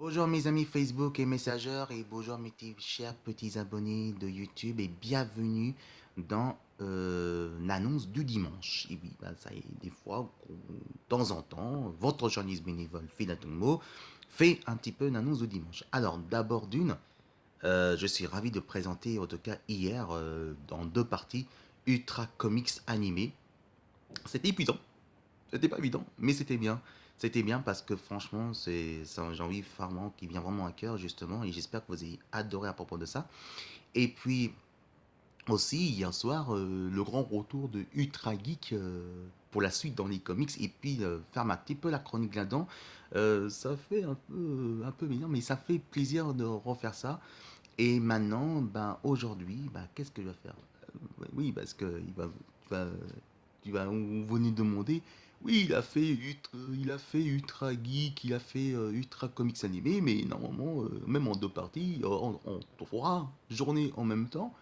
Bonjour mes amis Facebook et Messenger et bonjour mes chers petits abonnés de YouTube et bienvenue dans l'annonce du dimanche. Et oui, bah, ça est des fois, de temps en temps, votre journaliste bénévole Philatonmo fait un petit peu une annonce du dimanche. Alors d'abord je suis ravi de présenter en tout cas hier dans deux parties Ultra Comics animé. C'était épuisant. C'était pas évident, mais c'était bien. C'était bien parce que franchement, c'est un envie vraiment qui vient vraiment à cœur justement et j'espère que vous avez adoré à propos de ça. Et puis aussi hier soir, le grand retour de Ultra Geek pour la suite dans les comics et puis faire un petit peu la chronique là-dedans. Ça fait un peu mignon, mais ça fait plaisir de refaire ça. Et maintenant, ben aujourd'hui, ben, qu'est-ce que je vais faire? Oui, parce que tu vas, on va nous demander, oui, il a fait Ultra Geek, il a fait Ultra Comics Animé, mais normalement, même en deux parties, on fera journée en même temps.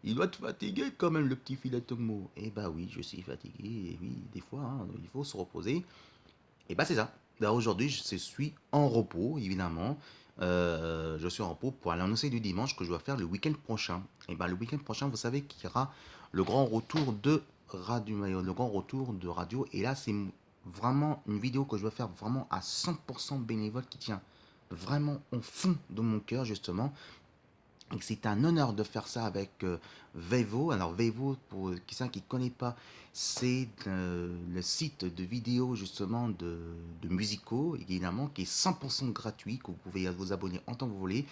Il doit être fatigué quand même, le petit filet Togmo. Eh bah oui, je suis fatigué, et oui, des fois, hein, il faut se reposer. Et bah c'est ça. Là aujourd'hui, je suis en repos, évidemment. Je suis en repos pour aller annoncer du dimanche que je dois faire le week-end prochain. Et bah le week-end prochain, vous savez qu'il y aura le grand retour de radio. Et là, c'est vraiment une vidéo que je dois faire vraiment à 100% bénévole qui tient vraiment au fond de mon cœur, justement. Et c'est un honneur de faire ça avec Vevo. Alors Vevo, pour quelqu'un qui ne connaît pas, c'est le site de vidéos justement de musicaux, évidemment, qui est 100% gratuit, que vous pouvez vous abonner en tant que vous voulez.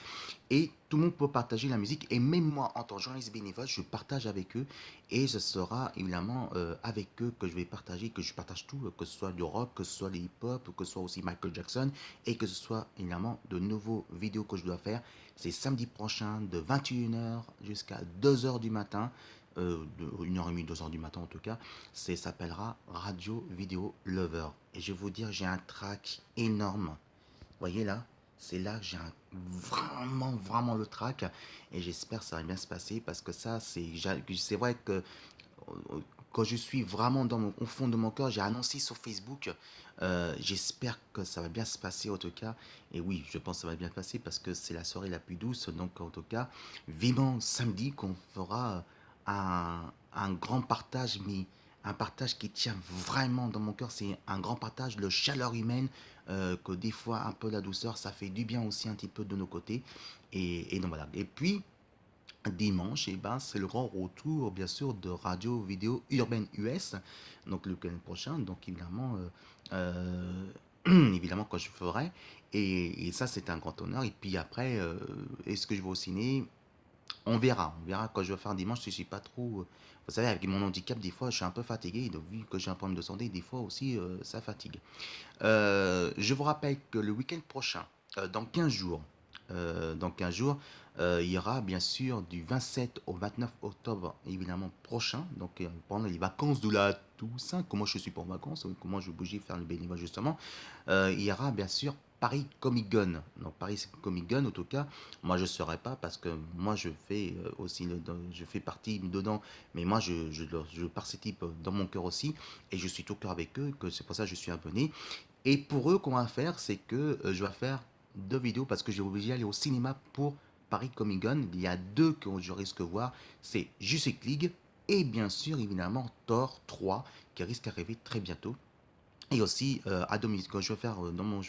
Et tout le monde peut partager la musique. Et même moi, en tant que journaliste bénévole, je partage avec eux. Et ce sera évidemment avec eux que je vais partager, que je partage tout, que ce soit du rock, que ce soit les hip-hop, que ce soit aussi Michael Jackson, et que ce soit évidemment de nouveaux vidéos que je dois faire. C'est samedi prochain de 21h jusqu'à 2h du matin. De 1h30, 2h du matin en tout cas. Ça s'appellera Radio Vidéo Lover. Et je vais vous dire, j'ai un track énorme. Voyez là, c'est là que j'ai vraiment le track et j'espère que ça va bien se passer parce que ça, c'est vrai que quand je suis vraiment au fond de mon cœur, j'ai annoncé sur Facebook, j'espère que ça va bien se passer en tout cas. Et oui, je pense que ça va bien se passer parce que c'est la soirée la plus douce. Donc en tout cas, vivement samedi qu'on fera un grand partage, mais un partage qui tient vraiment dans mon cœur. C'est un grand partage, le chaleur humaine, que des fois un peu la douceur, ça fait du bien aussi un petit peu de nos côtés. Et donc voilà. Et puis, dimanche, et ben, c'est le grand retour, bien sûr, de Radio Vidéo Urbaine US, donc le week-end prochain, donc évidemment, évidemment quand je ferai, et ça c'est un grand honneur, et puis après, est-ce que je vais au ciné? On verra quand je vais faire dimanche, si je suis pas trop, vous savez, avec mon handicap, des fois je suis un peu fatigué, donc vu que j'ai un problème de santé, des fois aussi ça fatigue. Je vous rappelle que le week-end prochain, dans 15 jours, il y aura bien sûr du 27 au 29 octobre, évidemment prochain, donc pendant les vacances de la Toussaint, comment je suis pour vacances, comment je vais bouger faire le bénévolat justement, il y aura bien sûr Paris Comic Gun. Donc Paris Comic Gun, en tout cas, moi je ne serai pas parce que moi je fais aussi, je fais partie dedans, mais moi je participe dans mon cœur aussi et je suis tout cœur avec eux, que c'est pour ça que je suis abonné. Et pour eux, qu'on va faire, c'est que je vais faire deux vidéos parce que j'ai obligé d'aller au cinéma pour Paris Comic Con. Il y a deux que je risque de voir, c'est Justice League et bien sûr évidemment Thor 3 qui risque d'arriver très bientôt. Et aussi à domicile, quand je vais faire dans mon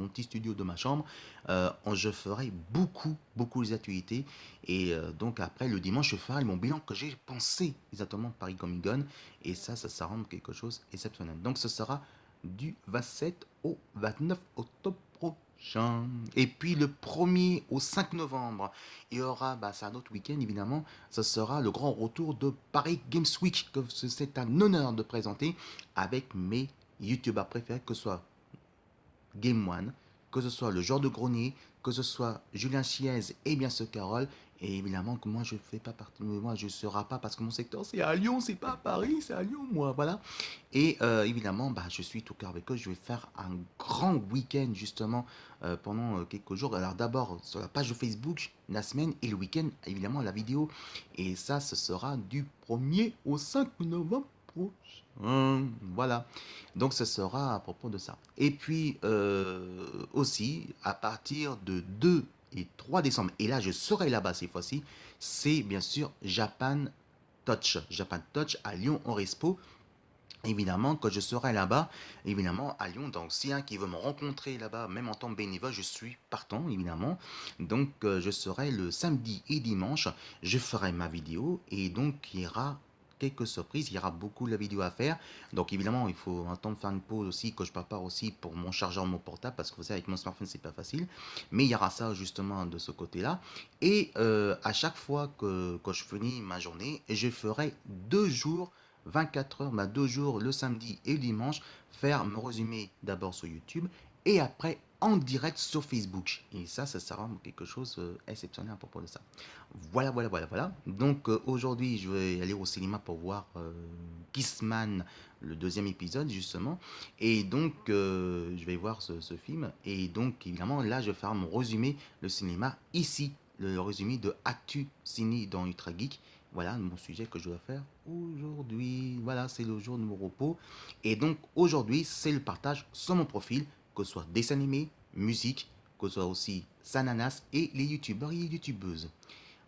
petit studio de ma chambre, je ferai beaucoup les activités. Et donc après, le dimanche, je ferai mon bilan que j'ai pensé exactement de Paris Comic Con. Et ça rend quelque chose exceptionnel. Donc ce sera du 27 au 29 octobre prochain. Et puis le 1er au 5 novembre, il y aura, bah, c'est un autre week-end évidemment, ce sera le grand retour de Paris Games Week, que c'est un honneur de présenter avec mes YouTubeurs préférés, que ce soit Game One, que ce soit le genre de grenier, que ce soit Julien Chiez et bien sûr Carole. Et évidemment que moi je fais pas partie, moi je ne serai pas parce que mon secteur c'est à Lyon, c'est pas à Paris, c'est à Lyon moi, voilà. Et évidemment, bah, je suis tout cœur avec eux, je vais faire un grand week-end justement pendant quelques jours. Alors d'abord sur la page de Facebook, la semaine et le week-end, évidemment la vidéo. Et ça, ce sera du 1er au 5 novembre prochain. Voilà. Donc ce sera à propos de ça. Et puis aussi, à partir de 2 et 3 décembre, et là je serai là-bas cette fois-ci, c'est bien sûr Japan Touch. Japan Touch à Lyon en Respo. Évidemment, quand je serai là-bas, évidemment, à Lyon, donc s'il y a un qui veut me rencontrer là-bas, même en tant que bénévole, je suis partant, évidemment. Donc, je serai le samedi et dimanche, je ferai ma vidéo, et donc, il y aura quelques surprises, il y aura beaucoup de vidéos à faire. Donc, évidemment, il faut un temps de faire une pause aussi, que je prépare aussi pour mon chargeur, mon portable, parce que vous savez, avec mon smartphone, c'est pas facile. Mais il y aura ça, justement, de ce côté-là. Et à chaque fois que je finis ma journée, je ferai 2 jours 24 heures, 2 jours, le samedi et le dimanche, faire me résumer d'abord sur YouTube et après en direct sur Facebook. Et ça sera quelque chose d'exceptionnel à propos de ça. Voilà. Donc aujourd'hui, je vais aller au cinéma pour voir Kissman, le deuxième épisode justement. Et donc, je vais voir ce film. Et donc, évidemment, là, je vais faire mon résumé, le cinéma ici. Le résumé de Actu Ciné dans Ultra Geek. Voilà mon sujet que je dois faire aujourd'hui. Voilà, c'est le jour de mon repos. Et donc aujourd'hui, c'est le partage sur mon profil, que ce soit dessin animé, musique, que ce soit aussi Sananas et les youtubeurs et les youtubeuses.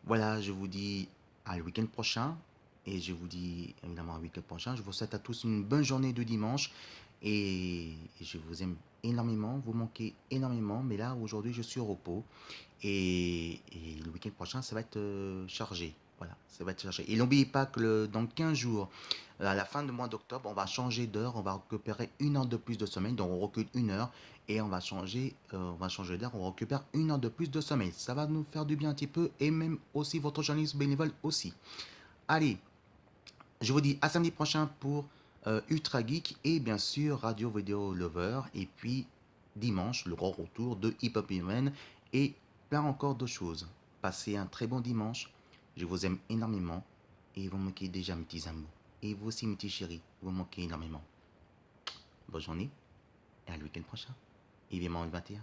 Voilà, je vous dis à le week-end prochain. Et je vous dis évidemment à le week-end prochain. Je vous souhaite à tous une bonne journée de dimanche. Et je vous aime énormément. Vous manquez énormément. Mais là, aujourd'hui, je suis au repos. Et le week-end prochain, ça va être chargé. Voilà, ça va être chargé. Et n'oubliez pas que dans 15 jours, à la fin du mois d'octobre, on va changer d'heure, on va récupérer 1 heure de plus de sommeil, donc on recule 1 heure et on va changer d'heure, on récupère 1 heure de plus de sommeil. Ça va nous faire du bien un petit peu et même aussi votre journaliste bénévole aussi. Allez, je vous dis à samedi prochain pour Ultra Geek et bien sûr Radio Video Lover et puis dimanche le gros retour de Hip Hop Event et plein encore de choses. Passez un très bon dimanche. Je vous aime énormément et vous manquez déjà mes petits amours. Et vous aussi mes petits chéris, vous manquez énormément. Bonne journée et à le week-end prochain. Et vivement le 21.